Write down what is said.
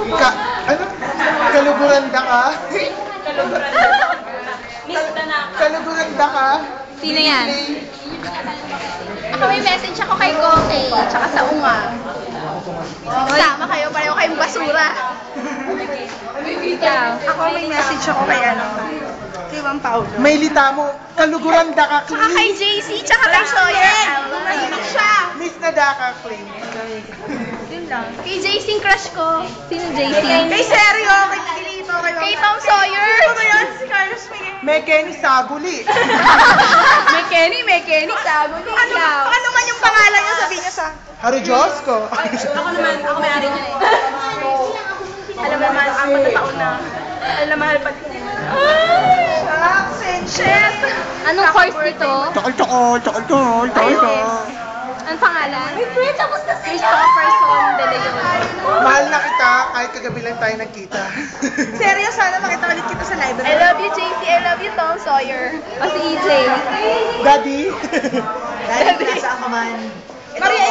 Ka, ano? Kaluguranda ka? Kaluguranda ka? Sino yan? Ako may message ako kay Koke, tsaka sa Unga. Sama kayo, pareho kayong basura. Ako may message ako kay kay Juan Paulo. May lita mo. Kaluguranda ka, Tsaka kay Clee. JC, tsaka kay Sawyer. Tumahimik siya. Miss na daka, Clee. Yun lang. Kay JC yung crush ko. Sino JC? Kay Sergio, kay Pilito, kay Tom Sawyer. Ano yan? Si Carlos Miguel. May Kenny Saguli. May Kenny, Saguli. Ano man yung pangalan niya, sabihin niya sa... Haru Diyos ko. Ako naman, ako may-ari niya eh. Alam naman, ang matataon na. Alam na mahal pa din. Shucks and shit! Anong course nito? Chokol. Anong pangalan? Christopher Son de Leon. Mahal na kita kahit kagabi lang tayo nagkita. Seryo, sana makita ulit kita sa library. I love you, JC. I love you, Tom Sawyer. O si EJ. Daddy? Daddy, nasaan ka man? Maria